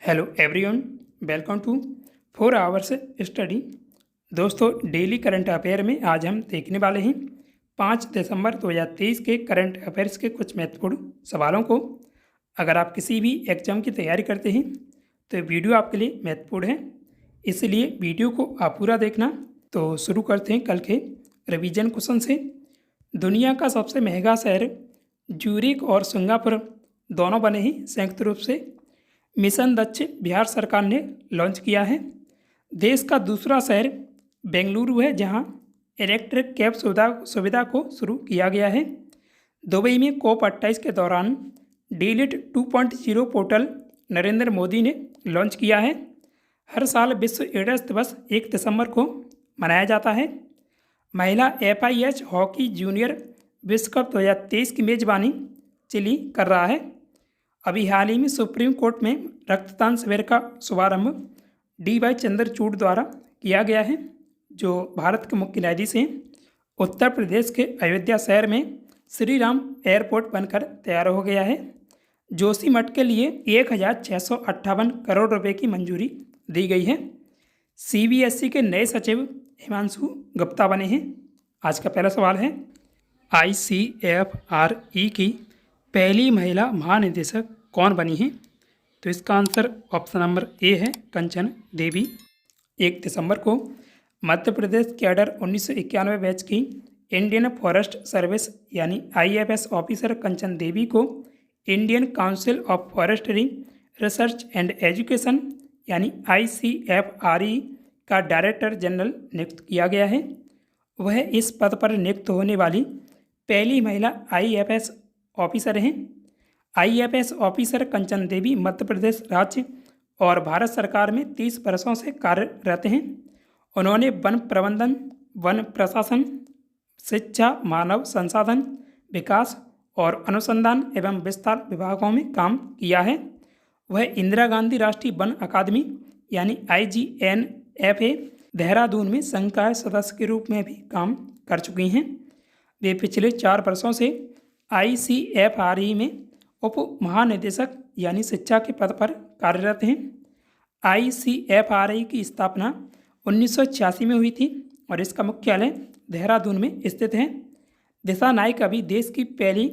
Hello everyone, welcome to 4 hours study. दोस्तों, daily current affair में आज हम देखने वाले हैं 5 दिसंबर 2023 के करंट अफेयर्स के कुछ महत्वपूर्ण सवालों को। अगर आप किसी भी एग्जाम की तैयारी करते हैं तो वीडियो आपके लिए महत्वपूर्ण है, इसलिए वीडियो को आप पूरा देखना। तो शुरू करते हैं कल के रिवीजन क्वेश्चन से। दुनिया का सबसे महंगा शहर ज्यूरिख और सिंगापुर दोनों बने हैं संयुक्त रूप से। मिशन दक्ष बिहार सरकार ने लॉन्च किया है। देश का दूसरा शहर बेंगलुरु है, जहां इलेक्ट्रिक कैब सुविधा को शुरू किया गया है। दुबई में COP28 के दौरान डीलिट 2.0 पोर्टल नरेंद्र मोदी ने लॉन्च किया है। हर साल विश्व एड्स दिवस 1 दिसंबर को मनाया जाता है। महिला FIH हॉकी जूनियर विश्व कप 2023 की मेजबानी चिली कर रहा है। अभी हाल ही में सुप्रीम कोर्ट में रक्तदान शिविर का शुभारंभ DY चंद्रचूड़ द्वारा किया गया है, जो भारत के मुख्य न्यायाधीश हैं। उत्तर प्रदेश के अयोध्या शहर में श्री राम एयरपोर्ट बनकर तैयार हो गया है। जोशीमठ के लिए 1658 करोड़ रुपए की मंजूरी दी गई है। CBSE के नए सचिव हिमांशु गुप्ता बने हैं। आज का पहला सवाल है, ICFRE की पहली महिला महानिदेशक कौन बनी है? तो इसका आंसर ऑप्शन नंबर ए है, कंचन देवी। 1 दिसंबर को मध्य प्रदेश कैडर 1991 बैच की इंडियन फॉरेस्ट सर्विस यानी IFS ऑफिसर कंचन देवी को Indian council of forestry research and education यानी ICFRE का डायरेक्टर जनरल नियुक्त किया गया है। वह इस पद पर नियुक्त होने वाली पहली महिला IFS ऑफिसर हैं। IFS ऑफिसर कंचन देवी मध्य प्रदेश राज्य और भारत सरकार में 30 वर्षों से कार्यरत हैं। उन्होंने वन प्रबंधन, वन प्रशासन, शिक्षा, मानव संसाधन विकास और अनुसंधान एवं विस्तार विभागों में काम किया है। वह इंदिरा गांधी राष्ट्रीय वन अकादमी यानी IGNFA देहरादून में संकाय सदस्य के रूप में भी काम कर चुकी हैं। वे पिछले 4 वर्षों से ICFRE में उप महानिदेशक यानी शिक्षा के पद पर कार्यरत हैं। ICFRE की स्थापना 1986 में हुई थी और इसका मुख्यालय देहरादून में स्थित है। दिशा नाइक अभी देश की पहली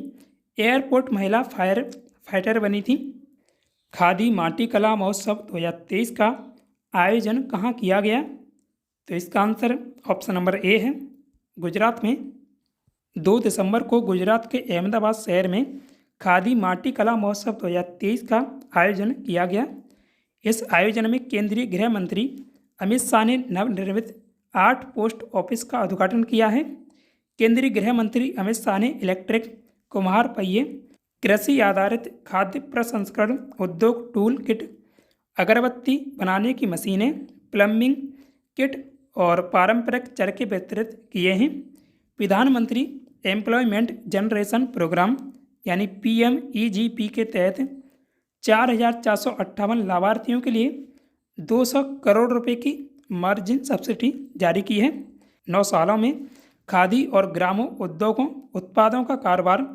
एयरपोर्ट महिला फायर फाइटर बनी थी। खादी माटी कला महोत्सव 2023 का आयोजन कहाँ किया गया? तो इसका आंसर ऑप्शन नंबर ए है, गुजरात में। 2 दिसंबर को गुजरात के अहमदाबाद शहर में खादी माटी कला महोत्सव 2023 का आयोजन किया गया। इस आयोजन में केंद्रीय गृह मंत्री अमित शाह ने नवनिर्मित 8 पोस्ट ऑफिस का उद्घाटन किया है। केंद्रीय गृह मंत्री अमित शाह ने इलेक्ट्रिक कुम्हार पहिए, कृषि आधारित खाद्य प्रसंस्करण उद्योग टूल किट, अगरबत्ती बनाने की मशीनें, प्लम्बिंग किट और पारंपरिक चरखे वितरित किए हैं। प्रधानमंत्री एम्प्लॉयमेंट जनरेशन प्रोग्राम यानी PMEGP के तहत 4,458 लाभार्थियों के लिए 200 करोड़ रुपए की मार्जिन सब्सिडी जारी की है। 9 सालों में खादी और ग्रामों उद्योगों उत्पादों का कारोबार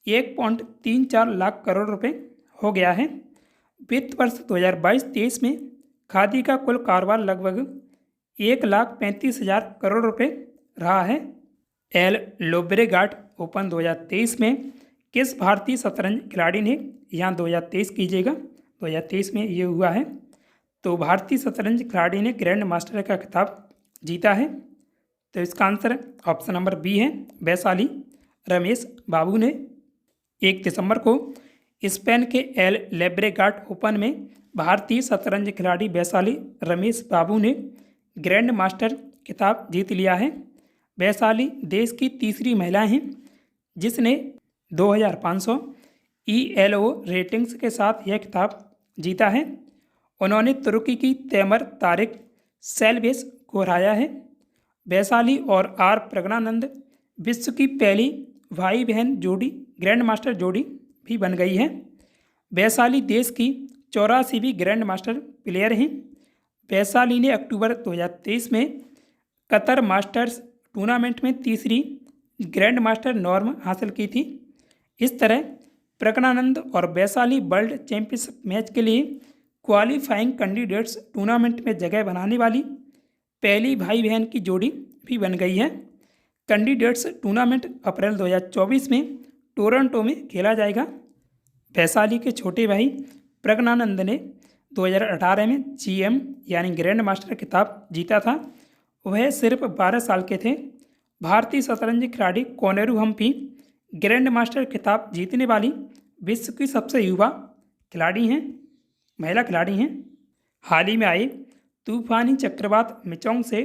1.34 लाख करोड़ रुपए हो गया है। वित्त वर्ष 2022-23 में खादी का कुल कारोबार लगभग 1,35,000 करोड़ रुपए रहा है। एल लोब्रेगाट ओपन 2023 में किस भारतीय शतरंज खिलाड़ी ने, यहाँ 2023 कीजिएगा, 2023 में ये हुआ है, तो भारतीय शतरंज खिलाड़ी ने ग्रैंड मास्टर का खिताब जीता है? तो इसका आंसर ऑप्शन नंबर बी है, वैशाली रमेश बाबू ने। 1 दिसंबर को स्पेन के एल लेब्रेगाट ओपन में भारतीय शतरंज खिलाड़ी वैशाली रमेश बाबू ने ग्रैंड मास्टर खिताब जीत लिया है। वैशाली देश की तीसरी महिला हैं जिसने 2500 ELO रेटिंग्स के साथ यह खिताब जीता है। उन्होंने तुर्की की तैमर तारिक सेल्वेस को हराया है। वैशाली और R प्रज्ञानंद विश्व की पहली भाई बहन जोड़ी ग्रैंड मास्टर जोड़ी भी बन गई है। वैशाली देश की 84वीं ग्रैंड मास्टर प्लेयर हैं। वैशाली ने अक्टूबर 2023 में कतर मास्टर्स टूर्नामेंट में तीसरी ग्रैंड मास्टर नॉर्म हासिल की थी। इस तरह प्रज्ञानंद और वैशाली वर्ल्ड चैंपियनशिप मैच के लिए क्वालिफाइंग कैंडिडेट्स टूर्नामेंट में जगह बनाने वाली पहली भाई बहन की जोड़ी भी बन गई है। कैंडिडेट्स टूर्नामेंट अप्रैल 2024 में टोरंटो में खेला जाएगा। वैशाली के छोटे भाई प्रज्ञानंद ने 2018 में GM यानी ग्रैंड मास्टर खिताब जीता था। वह सिर्फ 12 साल के थे। भारतीय शतरंज खिलाड़ी कोनेरू हम्पी ग्रैंड मास्टर खिताब जीतने वाली विश्व की सबसे युवा खिलाड़ी हैं, महिला खिलाड़ी हैं। हाल ही में आए तूफानी चक्रवात मिचोंग से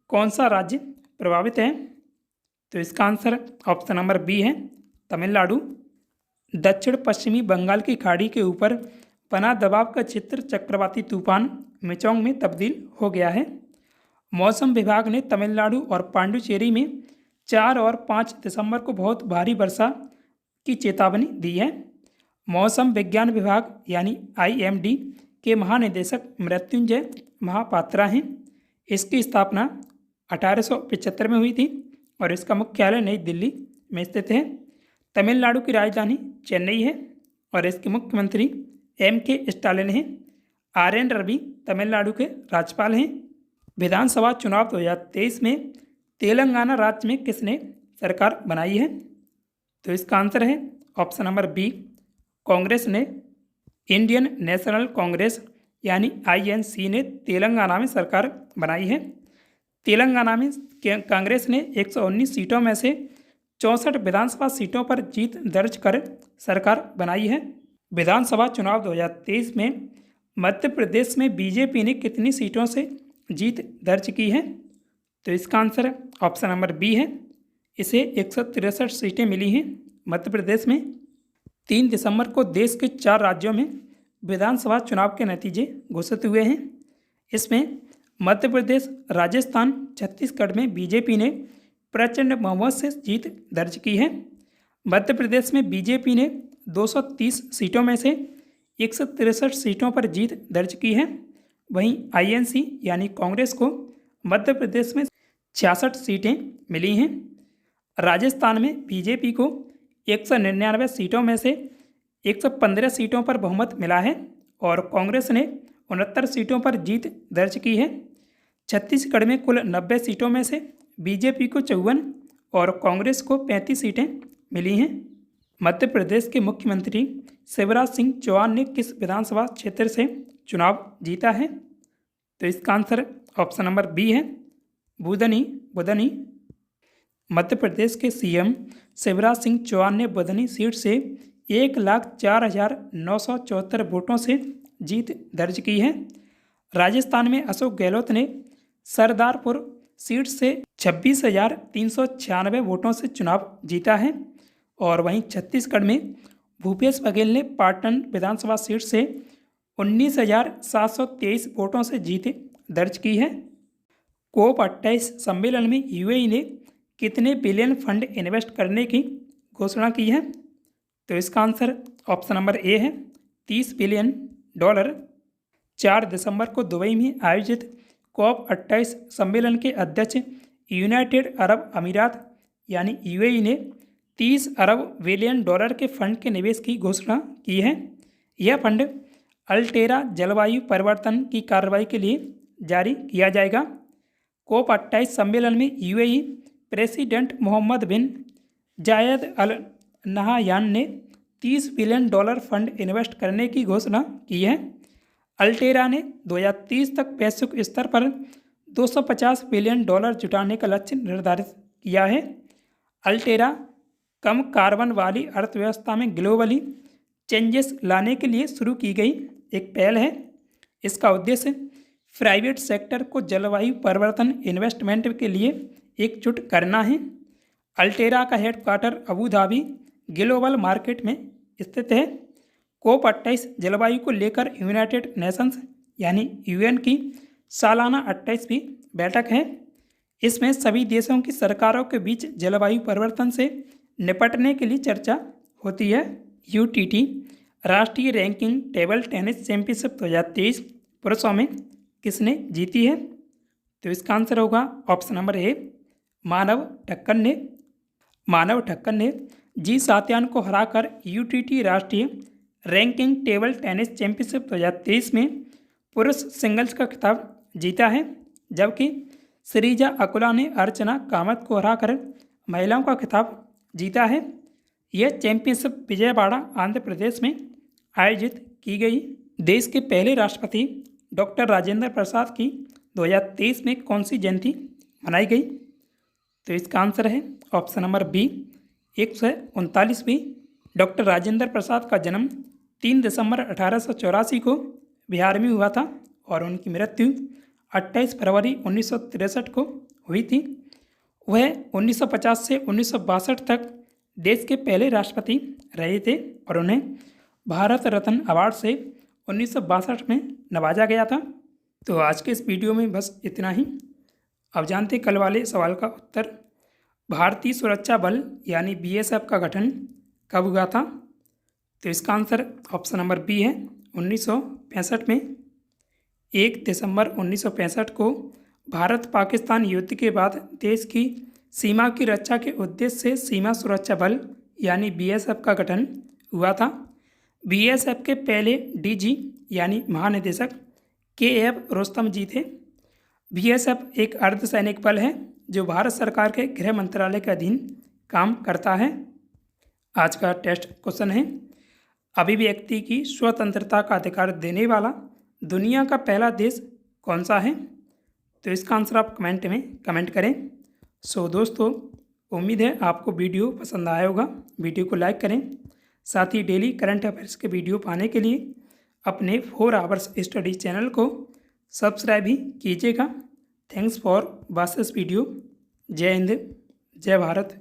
कौन सा राज्य प्रभावित है? तो इसका आंसर ऑप्शन नंबर बी है, तमिलनाडु। दक्षिण पश्चिमी बंगाल की खाड़ी के ऊपर बना दबाव का क्षेत्र चक्रवाती तूफान मिचोंग में तब्दील हो गया है। मौसम विभाग ने तमिलनाडु और पांडुचेरी में 4 और 5 दिसंबर को बहुत भारी वर्षा की चेतावनी दी है। मौसम विज्ञान विभाग यानी IMD के महानिदेशक मृत्युंजय महापात्रा हैं। इसकी स्थापना 1875 में हुई थी और इसका मुख्यालय नई दिल्ली में स्थित है। तमिलनाडु की राजधानी चेन्नई है और इसके मुख्यमंत्री MK स्टालिन हैं। RN रवि तमिलनाडु के राज्यपाल हैं। विधानसभा चुनाव 2023 में तेलंगाना राज्य में किसने सरकार बनाई है? तो इसका आंसर है ऑप्शन नंबर बी, कांग्रेस ने। इंडियन नेशनल कांग्रेस यानी INC ने तेलंगाना में सरकार बनाई है। तेलंगाना में कांग्रेस ने 119 सीटों में से 64 विधानसभा सीटों पर जीत दर्ज कर सरकार बनाई है। विधानसभा चुनाव 2023 में मध्य प्रदेश में BJP ने कितनी सीटों से जीत दर्ज की है? तो इसका आंसर ऑप्शन नंबर बी है, इसे 163 सीटें मिली हैं मध्य प्रदेश में। 3 दिसंबर को देश के 4 राज्यों में विधानसभा चुनाव के नतीजे घोषित हुए हैं। इसमें मध्य प्रदेश, राजस्थान, छत्तीसगढ़ में BJP ने प्रचंड बहुमत से जीत दर्ज की है। मध्य प्रदेश में BJP ने 230 सीटों में से 163 सीटों पर जीत दर्ज की है। वहीं INC यानी कांग्रेस को मध्य प्रदेश में 66 सीटें मिली हैं। राजस्थान में BJP को 199 सीटों में से 115 सीटों पर बहुमत मिला है और कांग्रेस ने 69 सीटों पर जीत दर्ज की है। छत्तीसगढ़ में कुल 90 सीटों में से BJP को 54 और कांग्रेस को 35 सीटें मिली हैं। मध्य प्रदेश के मुख्यमंत्री शिवराज सिंह चौहान ने किस विधानसभा क्षेत्र से चुनाव जीता है? तो इसका आंसर ऑप्शन नंबर बी है, बुधनी। मध्य प्रदेश के CM शिवराज सिंह चौहान ने बुधनी सीट से 1,04,974 वोटों से जीत दर्ज की है। राजस्थान में अशोक गहलोत ने सरदारपुर सीट से 26,396 वोटों से चुनाव जीता है और वहीं छत्तीसगढ़ में भूपेश बघेल ने पाटन विधानसभा सीट से 19,723 वोटों से जीत दर्ज की है। COP28 सम्मेलन में UAE ने कितने बिलियन फंड इन्वेस्ट करने की घोषणा की है? तो इसका आंसर ऑप्शन नंबर ए है, $30 बिलियन। 4 दिसंबर को दुबई में आयोजित COP28 सम्मेलन के अध्यक्ष यूनाइटेड अरब अमीरात यानी UAE ने $30 अरब बिलियन के फंड के निवेश की घोषणा की है। यह फंड अल्टेरा जलवायु परिवर्तन की कार्रवाई के लिए जारी किया जाएगा। COP28 सम्मेलन में UAE प्रेसिडेंट मोहम्मद बिन जायद अल नहायान ने $30 बिलियन फंड इन्वेस्ट करने की घोषणा की है। अल्टेरा ने 2030 तक वैश्विक स्तर पर $250 बिलियन जुटाने का लक्ष्य निर्धारित किया है। अल्टेरा कम कार्बन वाली अर्थव्यवस्था में ग्लोबली चेंजेस लाने के लिए शुरू की गई एक पहल है। इसका उद्देश्य प्राइवेट सेक्टर को जलवायु परिवर्तन इन्वेस्टमेंट के लिए एकजुट करना है। अल्टेरा का headquarter Abu Dhabi global market में स्थित है। COP28 जलवायु को लेकर यूनाइटेड नेशंस यानी UN की सालाना 28वीं बैठक है। इसमें सभी देशों की सरकारों के बीच जलवायु परिवर्तन से निपटने के लिए चर्चा होती है। UTT राष्ट्रीय रैंकिंग टेबल टेनिस चैंपियनशिप 2023 पुरुषों में किसने जीती है? तो इसका आंसर होगा ऑप्शन नंबर ए, मानव ठक्कर ने G सातियान को हराकर UTT राष्ट्रीय रैंकिंग टेबल टेनिस चैंपियनशिप 2023 में पुरुष सिंगल्स का खिताब जीता है, जबकि श्रीजा अकुला ने अर्चना कामत को हराकर महिलाओं का खिताब जीता है। यह चैंपियनशिप विजयवाड़ा आंध्र प्रदेश में आयोजित की गई। देश के पहले राष्ट्रपति डॉक्टर राजेंद्र प्रसाद की 2023 में कौन सी जयंती मनाई गई? तो इसका आंसर है ऑप्शन नंबर बी 139वीं। डॉक्टर राजेंद्र प्रसाद का जन्म 3 दिसंबर 1884 को बिहार में हुआ था और उनकी मृत्यु 28 फरवरी 1963 को हुई थी। वह 1950 से 1962 तक देश के पहले राष्ट्रपति रहे थे और उन्हें भारत रत्न अवार्ड से 1962 में नवाजा गया था। तो आज के इस वीडियो में बस इतना ही। अब जानते कल वाले सवाल का उत्तर। भारतीय सुरक्षा बल यानी बीएसएफ का गठन कब हुआ था? तो इसका आंसर ऑप्शन नंबर बी है 1965 में। 1 दिसंबर 1965 को भारत पाकिस्तान युद्ध के बाद देश की सीमा की रक्षा के उद्देश्य से सीमा सुरक्षा बल यानी बीएसएफ का गठन हुआ था। बीएसएफ के पहले डीजी यानी महानिदेशक के.एफ. रुस्तम जी थे। बीएसएफ एक अर्धसैनिक बल है जो भारत सरकार के गृह मंत्रालय के अधीन काम करता है। आज का टेस्ट क्वेश्चन है, अभिव्यक्ति की स्वतंत्रता का अधिकार देने वाला दुनिया का पहला देश कौन सा है? तो इसका आंसर आप कमेंट में कमेंट करें। सो दोस्तों, उम्मीद है आपको वीडियो पसंद आया होगा। वीडियो को लाइक करें, साथ ही डेली करंट अफेयर्स के वीडियो पाने के लिए अपने 4 आवर्स स्टडी चैनल को सब्सक्राइब भी कीजिएगा। Thanks for watch this video. जय हिंद, जय भारत।